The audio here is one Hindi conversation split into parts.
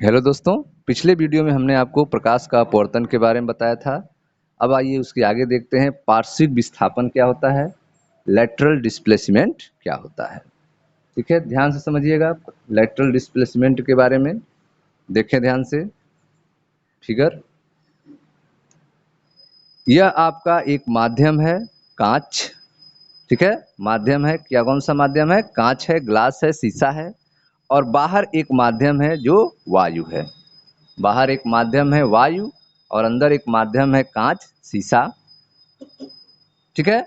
हेलो दोस्तों, पिछले वीडियो में हमने आपको प्रकाश का अपवर्तन के बारे में बताया था। अब आइए उसके आगे देखते हैं पार्श्विक विस्थापन क्या होता है, लैटरल डिस्प्लेसमेंट क्या होता है। ठीक है, ध्यान से समझिएगा। लैटरल डिस्प्लेसमेंट के बारे में देखें ध्यान से। फिगर, यह आपका एक माध्यम है, कांच। ठीक है, माध्यम है, क्या कौन सा माध्यम है? कांच है, ग्लास है, शीशा है। और बाहर एक माध्यम है जो वायु है। बाहर एक माध्यम है वायु और अंदर एक माध्यम है कांच, शीशा। ठीक है,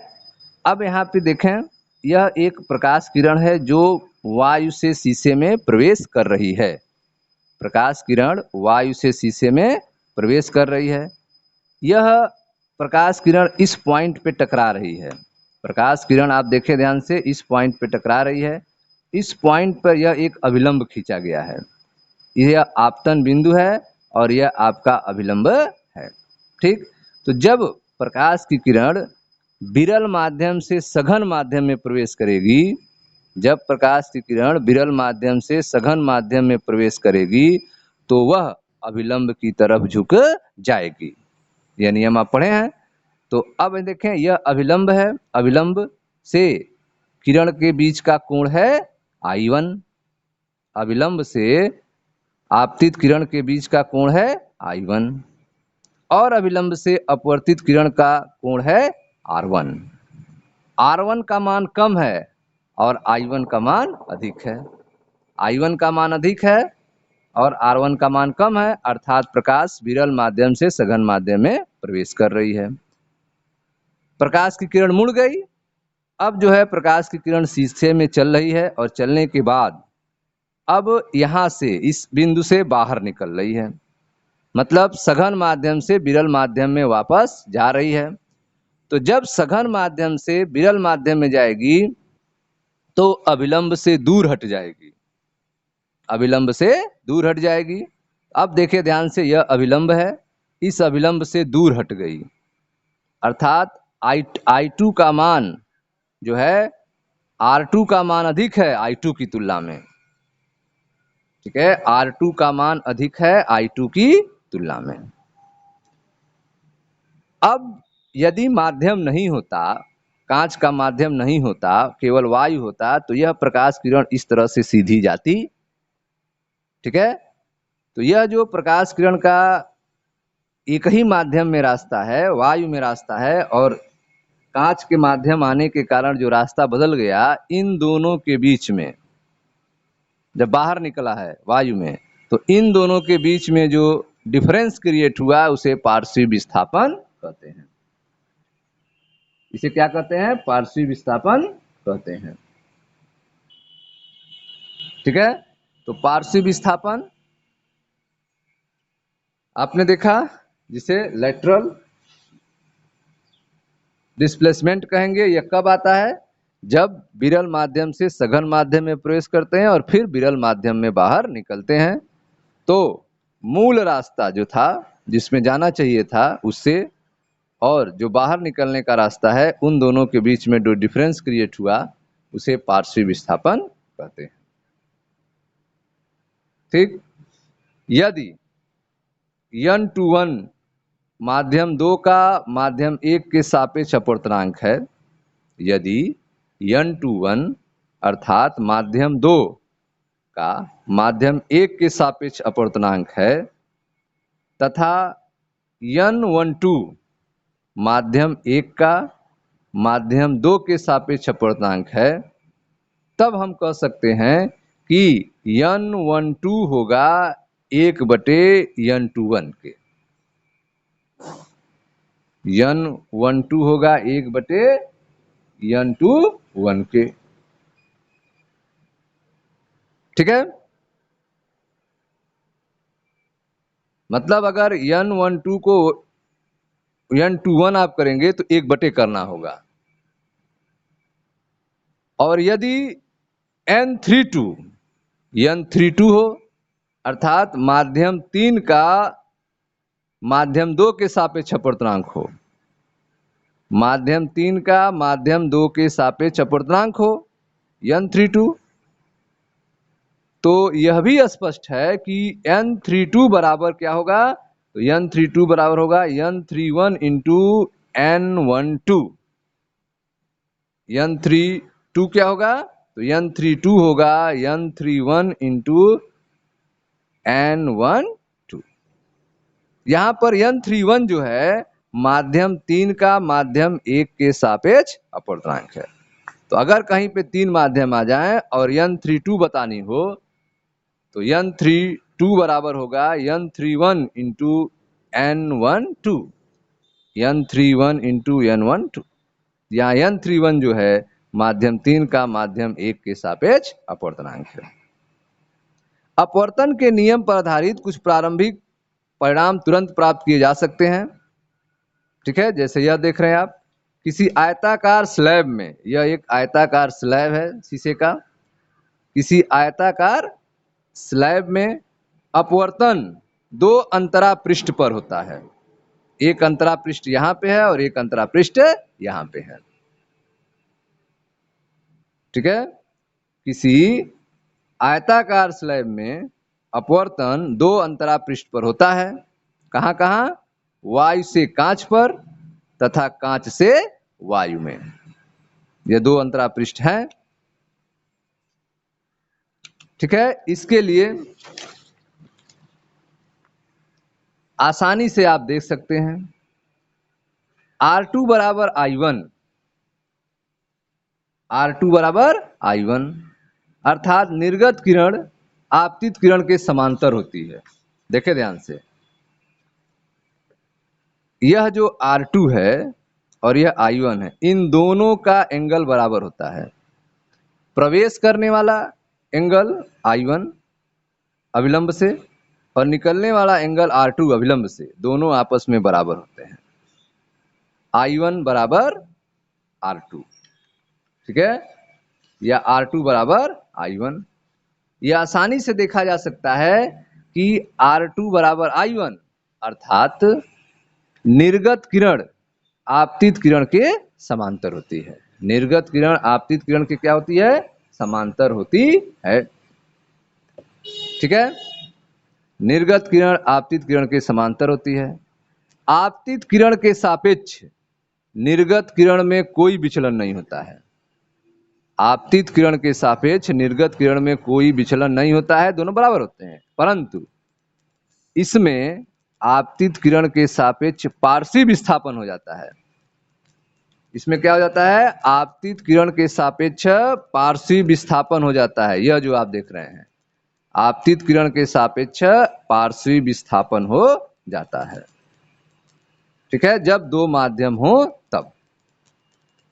अब यहाँ पे देखें, यह एक प्रकाश किरण है जो वायु से शीशे में प्रवेश कर रही है। प्रकाश किरण वायु से शीशे में प्रवेश कर रही है। यह प्रकाश किरण इस पॉइंट पे टकरा रही है। प्रकाश किरण आप देखें ध्यान से, इस पॉइंट पे टकरा रही है। इस पॉइंट पर यह एक अभिलंब खींचा गया है। यह आपतन बिंदु है और यह आपका अभिलंब है। ठीक, तो जब प्रकाश की किरण विरल माध्यम से सघन माध्यम में प्रवेश करेगी, जब प्रकाश की किरण विरल माध्यम से सघन माध्यम में प्रवेश करेगी तो वह अभिलंब की तरफ झुक जाएगी। यह नियम आप पढ़े हैं। तो अब देखें, यह अभिलंब है, अभिलंब से किरण के बीच का कोण है I1। अभिलंब से आपतित किरण के बीच का कोण है I1 और अभिलंब से अपवर्तित किरण का कोण है R1। R1 का मान कम है और I1 का मान अधिक है। I1 का मान अधिक है और R1 का मान कम है, अर्थात प्रकाश विरल माध्यम से सघन माध्यम में प्रवेश कर रही है। प्रकाश की किरण मुड़ गई। अब जो है प्रकाश की किरण शीशे में चल रही है और चलने के बाद अब यहाँ से इस बिंदु से बाहर निकल रही है, मतलब सघन माध्यम से विरल माध्यम में वापस जा रही है। तो जब सघन माध्यम से विरल माध्यम में जाएगी तो अभिलंब से दूर हट जाएगी, अभिलंब से दूर हट जाएगी। अब देखिए ध्यान से, यह अभिलंब है, इस अभिलंब से दूर हट गई, अर्थात I2 का मान जो है R2 का मान अधिक है I2 की तुलना में। ठीक है, R2 का मान अधिक है I2 की तुलना में। अब यदि माध्यम नहीं होता, कांच का माध्यम नहीं होता, केवल वायु होता, तो यह प्रकाश किरण इस तरह से सीधी जाती। ठीक है, तो यह जो प्रकाश किरण का एक ही माध्यम में रास्ता है, वायु में रास्ता है, और कांच के माध्यम आने के कारण जो रास्ता बदल गया, इन दोनों के बीच में जब बाहर निकला है वायु में, तो इन दोनों के बीच में जो डिफरेंस क्रिएट हुआ उसे पार्श्विक विस्थापन कहते हैं। इसे क्या कहते हैं? पार्श्विक विस्थापन कहते हैं। ठीक है, तो पार्श्विक विस्थापन आपने देखा, जिसे लैटरल डिस्प्लेसमेंट कहेंगे। यह कब आता है? जब विरल माध्यम से सघन माध्यम में प्रवेश करते हैं और फिर विरल माध्यम में बाहर निकलते हैं। तो मूल रास्ता जो था, जिसमें जाना चाहिए था, उससे और जो बाहर निकलने का रास्ता है, उन दोनों के बीच में जो डिफरेंस क्रिएट हुआ उसे पार्श्विक विस्थापन कहते हैं। ठीक, यदि n/1 माध्यम 2 का माध्यम 1 के सापेक्ष अपवर्तनांक है, यदि n/1 अर्थात माध्यम 2 का माध्यम 1 के सापेक्ष अपवर्तनांक है तथा n/2 माध्यम 1 का माध्यम 2 के सापेक्ष अपवर्तनांक है, तब हम कह सकते हैं कि n/2 होगा 1/n/1 के। n/2 होगा 1/n/1 के। ठीक है, मतलब अगर n/2 को n/1 आप करेंगे तो 1 करना होगा, और यदि n/3 हो, अर्थात माध्यम 3 का माध्यम 2 के सापेक्ष अपवर्तनांक हो, माध्यम 3 का माध्यम 2 के सापेक्ष अपवर्तनांक हो n/3, तो यह भी स्पष्ट है कि n32 बराबर क्या होगा, तो n32 बराबर होगा n31 इंटू n12। n32 क्या होगा, तो n32 होगा n31 इंटू n12। यहां पर n31 जो है माध्यम 3 का माध्यम 1 के सापेक्ष अपवर्तनांक है। तो अगर कहीं पे 3 माध्यम आ जाएं और n32 बतानी हो तो n32 बराबर होगा n31 into n12। n31 into n12, यहाँ n31 जो है माध्यम 3 का माध्यम 1 के सापेक्ष अपवर्तनांक है। अपवर्तन के नियम पर आधारित कुछ प्रारंभिक परिणाम तुरंत प्राप्त किए जा सकते हैं। ठीक है, जैसे यह देख रहे हैं आप, किसी आयताकार स्लैब में, यह एक आयताकार स्लैब है शीशे का, किसी आयताकार स्लैब में अपवर्तन 2 अंतरा पृष्ठ पर होता है। एक अंतरा पृष्ठ यहाँ पे है और एक अंतरा पृष्ठ यहाँ पे है। ठीक है, किसी आयताकार स्लैब में अपवर्तन 2 अंतरा पृष्ठ पर होता है। कहाँ कहाँ, वायु से कांच पर तथा कांच से वायु में, ये 2 अंतरा पृष्ठ हैं। ठीक है, इसके लिए आसानी से आप देख सकते हैं R2 बराबर I1, R2 बराबर I1, अर्थात निर्गत किरण आपतित किरण के समांतर होती है। देखें ध्यान से, यह जो R2 है और यह I1 है, इन दोनों का एंगल बराबर होता है। प्रवेश करने वाला एंगल I1 अविलंब से और निकलने वाला एंगल R2 अविलंब से, दोनों आपस में बराबर होते हैं। I1 बराबर R2, ठीक है, या R2 बराबर I1। यह आसानी से देखा जा सकता है कि R2 बराबर I1 अर्थात निर्गत किरण आपतित किरण के समांतर होती है। निर्गत किरण आपतित किरण के क्या होती है, समांतर होती है। ठीक है, निर्गत किरण आपतित किरण के समांतर होती है। आपतित किरण के सापेक्ष निर्गत किरण में कोई विचलन नहीं होता है। आपतित किरण के सापेक्ष निर्गत किरण में कोई विचलन नहीं होता है, दोनों बराबर होते हैं। परंतु इसमें आपतित किरण के सापेक्ष पारसी विस्थापन हो जाता है। इसमें क्या हो जाता है, आपतित किरण के सापेक्ष पारसी विस्थापन हो जाता है। यह जो आप देख रहे हैं, आपतित किरण के सापेक्ष पारसी विस्थापन हो जाता है। ठीक है, जब 2 माध्यम हो तब।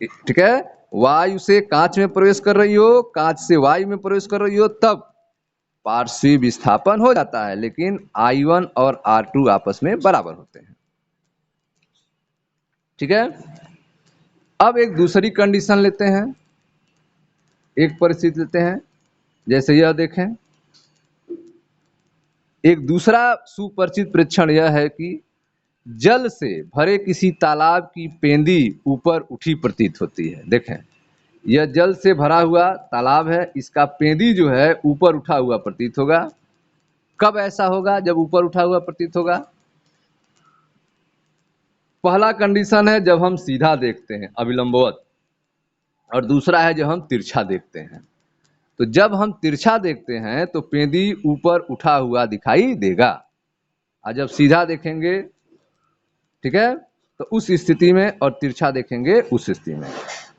ठीक है, वायु से कांच में प्रवेश कर रही हो, कांच से वायु में प्रवेश कर रही हो, तब पारसी विस्थापन हो जाता है, लेकिन I1 और R2 आपस में बराबर होते हैं। ठीक है, अब एक दूसरी कंडीशन लेते हैं, एक परिस्थिति लेते हैं। जैसे यह देखें, एक दूसरा सुपरिचित परीक्षण यह है कि जल से भरे किसी तालाब की पेंदी ऊपर उठी प्रतीत होती है। देखें, यह जल से भरा हुआ तालाब है, इसका पेंदी जो है ऊपर उठा हुआ प्रतीत होगा। कब ऐसा होगा, जब ऊपर उठा हुआ प्रतीत होगा? पहला कंडीशन है जब हम सीधा देखते हैं अविलंबवत, और दूसरा है जब हम तिरछा देखते हैं। तो जब हम तिरछा देखते हैं तो पेंदी ऊपर उठा हुआ दिखाई देगा, और जब सीधा देखेंगे, ठीक है, तो उस स्थिति में, और तिरछा देखेंगे उस स्थिति में,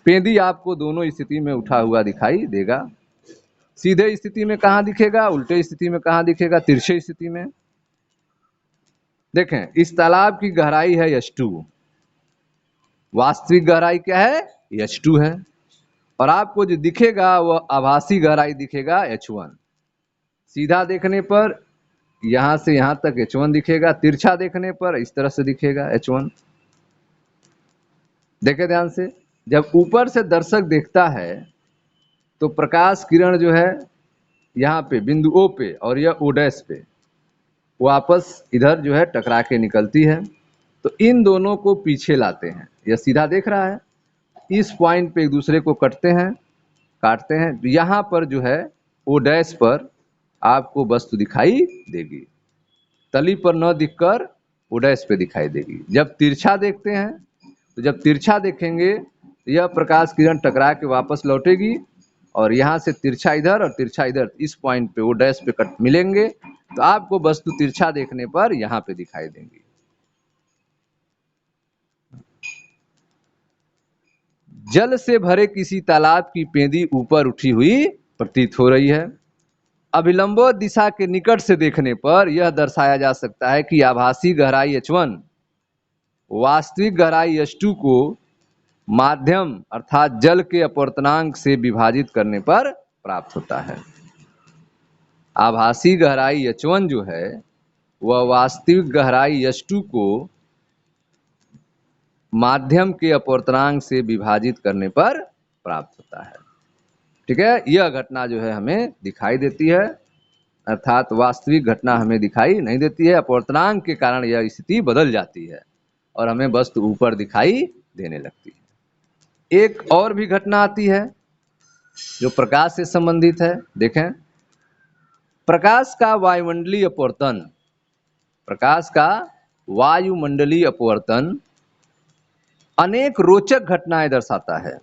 पेंदी आपको दोनों स्थिति में उठा हुआ दिखाई देगा। सीधे स्थिति में कहाँ दिखेगा, उल्टे स्थिति में कहाँ दिखेगा, तिरछे स्थिति में। देखें, इस तालाब की गहराई है h2, वास्तविक गहराई क्या है, h2 है, और आपको जो दिखेगा वह आभासी गहराई दिखेगा h1। सीधा देखने पर यहां से यहां तक h1 दिखेगा, तिरछा देखने पर इस तरह से दिखेगा h1। देखें ध्यान से, जब ऊपर से दर्शक देखता है तो प्रकाश किरण जो है यहाँ पे बिंदु O पे और यह O' पे वापस इधर जो है टकरा के निकलती है। तो इन दोनों को पीछे लाते हैं, यह सीधा देख रहा है, इस पॉइंट पे एक दूसरे को काटते हैं। यहाँ पर जो है O' पर आपको वस्तु दिखाई देगी। तली पर न दिखकर उडैश पे दिखाई देगी। जब तिरछा देखते हैं तो जब तिरछा देखेंगे यह प्रकाश किरण टकरा के वापस लौटेगी और यहाँ से तिरछा इधर और तिरछा इधर, इस पॉइंट पे उडैश पे कट मिलेंगे तो आपको वस्तु तिरछा देखने पर यहाँ पे दिखाई देंगी। जल से भरे किसी तालाब की पेंदी ऊपर उठी हुई प्रतीत हो रही है। अभिलंबोत दिशा के निकट से देखने पर यह दर्शाया जा सकता है कि आभासी गहराई h1 वास्तविक गहराई h2 को माध्यम अर्थात जल के अपवर्तनांक से विभाजित करने पर प्राप्त होता है। आभासी गहराई h1 जो है वह वास्तविक गहराई h2 को माध्यम के अपवर्तनांक से विभाजित करने पर प्राप्त होता है। ठीक है, यह घटना जो है हमें दिखाई देती है, अर्थात वास्तविक घटना हमें दिखाई नहीं देती है। अपवर्तनांक के कारण यह स्थिति बदल जाती है और हमें वस्तु ऊपर दिखाई देने लगती है। एक और भी घटना आती है जो प्रकाश से संबंधित है। देखें, प्रकाश का वायुमंडलीय अपवर्तन, प्रकाश का वायुमंडलीय अपवर्तन अनेक रोचक घटनाएं दर्शाता है।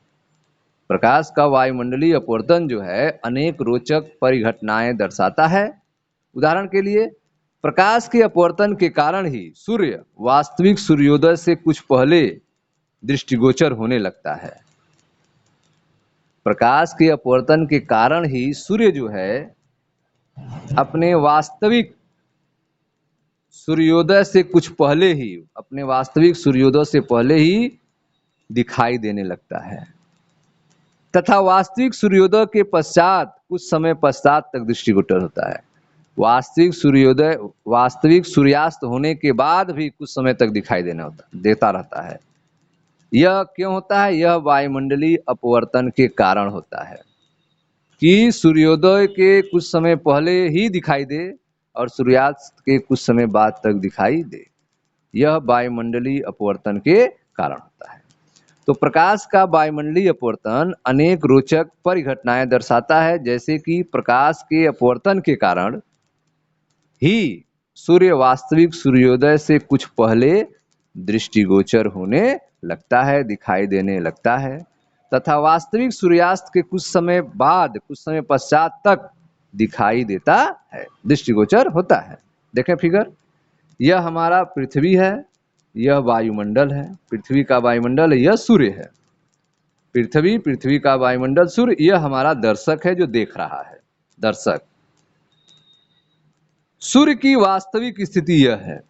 प्रकाश का वायुमंडलीय अपवर्तन जो है अनेक रोचक परिघटनाएं दर्शाता है। उदाहरण के लिए, प्रकाश के अपवर्तन के कारण ही सूर्य वास्तविक सूर्योदय से कुछ पहले दृष्टिगोचर होने लगता है। प्रकाश के अपवर्तन के कारण ही सूर्य जो है अपने वास्तविक सूर्योदय से कुछ पहले ही, अपने वास्तविक सूर्योदय से पहले ही दिखाई देने लगता है तथा वास्तविक सूर्योदय के पश्चात कुछ समय पश्चात तक दृष्टिगोचर होता है। वास्तविक सूर्योदय, वास्तविक सूर्यास्त होने के बाद भी कुछ समय तक दिखाई देता रहता है। यह क्यों होता है? यह वायुमंडलीय अपवर्तन के कारण होता है कि सूर्योदय के कुछ समय पहले ही दिखाई दे और सूर्यास्त के कुछ समय बाद तक दिखाई दे। यह वायुमंडलीय अपवर्तन के कारण होता है। तो प्रकाश का वायुमंडलीय अपवर्तन अनेक रोचक परिघटनाएं दर्शाता है, जैसे कि प्रकाश के अपवर्तन के कारण ही सूर्य वास्तविक सूर्योदय से कुछ पहले दृष्टिगोचर होने लगता है, दिखाई देने लगता है तथा वास्तविक सूर्यास्त के कुछ समय बाद, कुछ समय पश्चात तक दिखाई देता है, दृष्टिगोचर होता है। देखें फिगर, यह हमारा पृथ्वी है, यह वायुमंडल है। पृथ्वी का वायुमंडल, यह सूर्य है। पृथ्वी का वायुमंडल, सूर्य, यह हमारा दर्शक है जो देख रहा है, दर्शक। सूर्य की वास्तविक स्थिति यह है,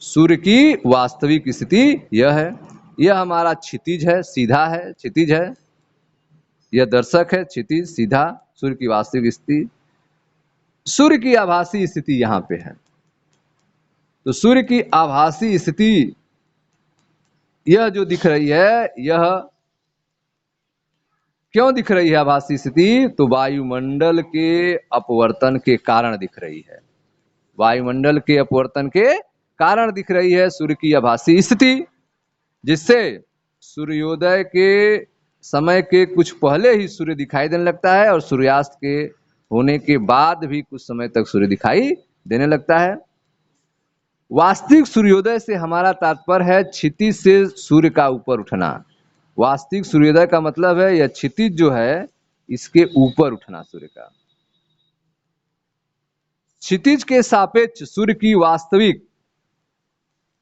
सूर्य की वास्तविक स्थिति यह है। यह हमारा क्षितिज है, सीधा है, क्षितिज है। यह दर्शक है, क्षितिज सीधा, सूर्य की वास्तविक स्थिति। सूर्य की आभासी स्थिति यहां पे है। तो सूर्य की आभासी स्थिति यह जो दिख रही है, यह क्यों दिख रही है आभासी स्थिति? तो वायुमंडल के अपवर्तन के कारण दिख रही है। वायुमंडल के अपवर्तन के कारण दिख रही है सूर्य की आभासी स्थिति, जिससे सूर्योदय के समय के कुछ पहले ही सूर्य दिखाई देने लगता है और सूर्यास्त के होने के बाद भी कुछ समय तक सूर्य दिखाई देने लगता है। वास्तविक सूर्योदय से हमारा तात्पर्य है क्षितिज से सूर्य का ऊपर उठना। वास्तविक सूर्योदय का मतलब है यह क्षितिज जो है इसके ऊपर उठना सूर्य का। क्षितिज के सापेक्ष सूर्य की वास्तविक,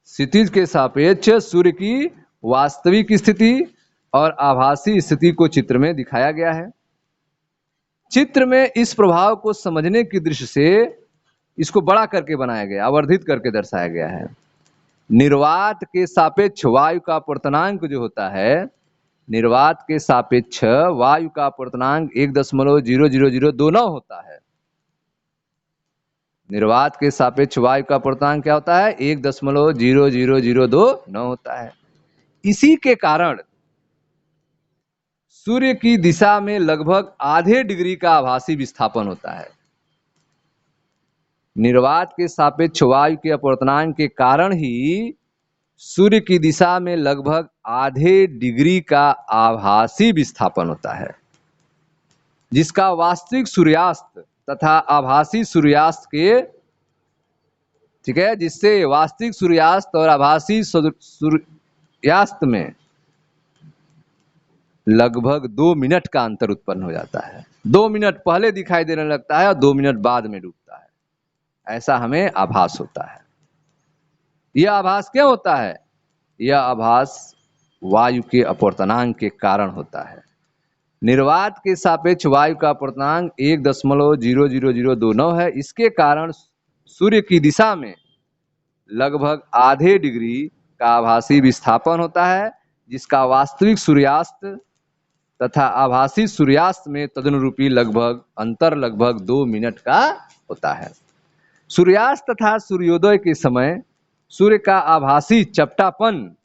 क्षितिज के सापेक्ष सूर्य की वास्तविक स्थिति और आभासी स्थिति को चित्र में दिखाया गया है। चित्र में इस प्रभाव को समझने की दृष्टि से इसको बड़ा करके बनाया गया, आवर्धित करके दर्शाया गया है। निर्वात के सापेक्ष वायु का अपवर्तनांक जो होता है, निर्वात के सापेक्ष वायु का अपवर्तनांक 1.0009 होता है। निर्वात के सापेक्ष वायु का अपवर्तनांक क्या होता है? 1.0009 होता है। इसी के कारण सूर्य की दिशा में लगभग आधे डिग्री का आभासी विस्थापन होता है। निर्वात के सापेक्ष वायु के अपवर्तनांक के कारण ही सूर्य की दिशा में लगभग आधे डिग्री का आभासी विस्थापन होता है, जिसका वास्तविक सूर्यास्त तथा आभासी सूर्यास्त के, ठीक है, जिससे वास्तविक सूर्यास्त और आभासी सूर्यास्त में लगभग 2 मिनट का अंतर उत्पन्न हो जाता है। 2 मिनट पहले दिखाई देने लगता है और 2 मिनट बाद में डूबता है, ऐसा हमें आभास होता है। यह आभास क्यों होता है? यह आभास वायु के अपवर्तनांक के कारण होता है। निर्वात के सापेक्ष वायु का अपवर्तनांक 1.00029 है। इसके कारण सूर्य की दिशा में लगभग आधे डिग्री का आभासी विस्थापन होता है, जिसका वास्तविक सूर्यास्त तथा आभासी सूर्यास्त में तदनुरूपी अंतर लगभग 2 मिनट का होता है। सूर्यास्त तथा सूर्योदय के समय सूर्य का आभासी चपटापन,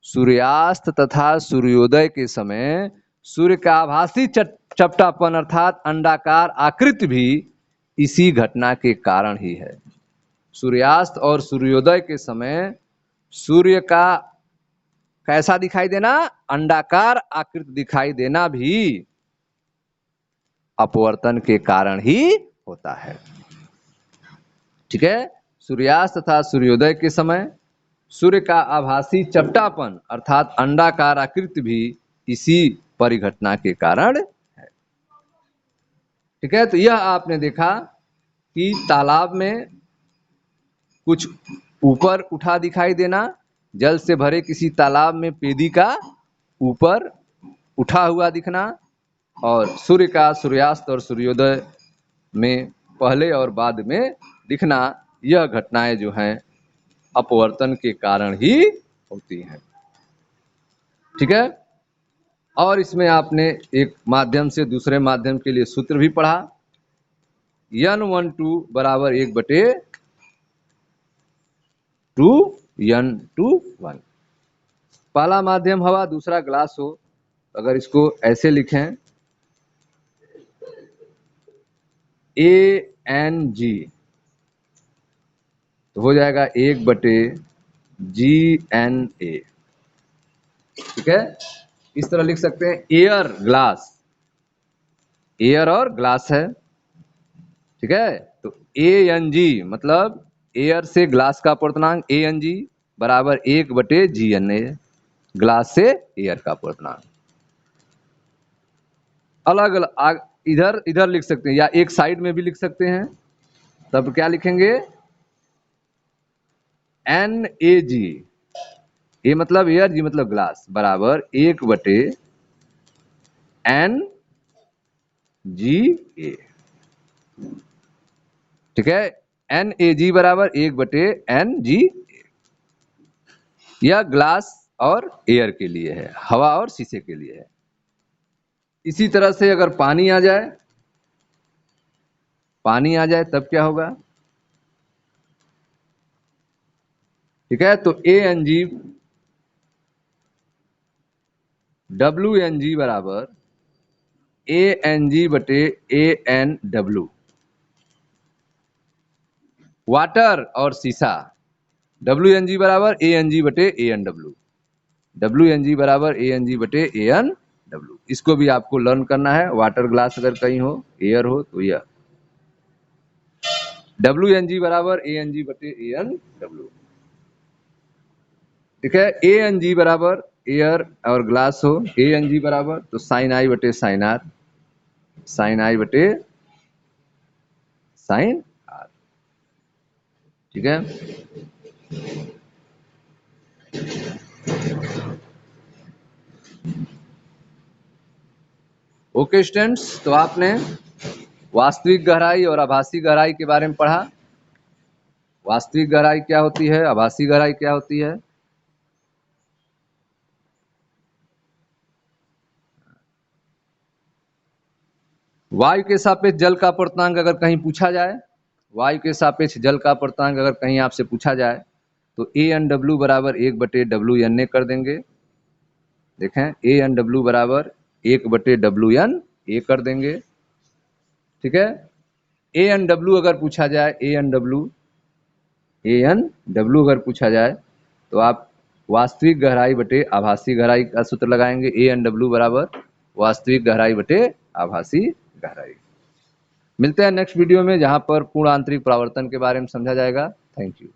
सूर्यास्त तथा सूर्योदय के समय सूर्य का आभासी चपटापन अर्थात अंडाकार आकृति भी इसी घटना के कारण ही है। सूर्यास्त और सूर्योदय के समय सूर्य का कैसा दिखाई देना? अंडाकार आकृति दिखाई देना भी अपवर्तन के कारण ही होता है। ठीक है, सूर्यास्त तथा सूर्योदय के समय सूर्य का आभासी चपटापन अर्थात अंडाकार आकृति भी इसी परिघटना के कारण है। ठीक है, तो यह आपने देखा कि तालाब में कुछ ऊपर उठा दिखाई देना, जल से भरे किसी तालाब में पेदी का ऊपर उठा हुआ दिखना, और सूर्य का सूर्यास्त और सूर्योदय में पहले और बाद में दिखना, यह घटनाएं जो हैं अपवर्तन के कारण ही होती हैं। ठीक है, और इसमें आपने एक माध्यम से दूसरे माध्यम के लिए सूत्र भी पढ़ा, n12 बराबर 1/2n21। पहला माध्यम हवा, दूसरा ग्लास हो, अगर इसको ऐसे लिखें ANG तो हो जाएगा 1/GNA। ठीक है, इस तरह लिख सकते हैं एयर ग्लास, एयर और ग्लास है। ठीक है, तो ANG मतलब एयर से ग्लास का अपवर्तनांक ANG बराबर 1/GNA, ग्लास से एयर का अपवर्तनांक। अलग अलग इधर इधर लिख सकते हैं या एक साइड में भी लिख सकते हैं, तब क्या लिखेंगे? NAG, ए मतलब एयर, जी मतलब ग्लास, बराबर 1/NGA। ठीक है, NAG बराबर 1/NGA। यह ग्लास और एयर के लिए है, हवा और शीशे के लिए है। इसी तरह से अगर पानी आ जाए, पानी आ जाए तब क्या होगा? ठीक है, तो ANG WNG बराबर ANG/ANW। वाटर और शीशा WNG बराबर ANG/ANW, WNG बराबर ANG/ANW। इसको भी आपको लर्न करना है। वाटर ग्लास अगर कहीं हो, एयर हो, तो यह WNG बराबर ANG/ANW। ठीक है, ANG बराबर एयर और ग्लास हो, ANG बराबर तो sin I/sin R, sin I/sin R। ठीक है, ओके स्टूडेंट्स, तो आपने वास्तविक गहराई और आभासी गहराई के बारे में पढ़ा। वास्तविक गहराई क्या होती है, आभासी गहराई क्या होती है। वायु के सापेक्ष जल का अपवर्तनांक अगर कहीं पूछा जाए, वायु के सापेक्ष जल का अपवर्तनांक अगर कहीं आपसे पूछा जाए, तो ANW बराबर 1/WNA कर देंगे। देखें, ANW बराबर 1/WNA कर देंगे। ठीक है, ANW अगर पूछा जाए, ANW अगर पूछा जाए, तो आप वास्तविक गहराई बटे आभासी गहराई का सूत्र लगाएंगे। ANW बराबर वास्तविक गहराई बटे आभासी गहराई। मिलते हैं नेक्स्ट वीडियो में, जहाँ पर पूर्ण आंतरिक परावर्तन के बारे में समझा जाएगा। Thank you.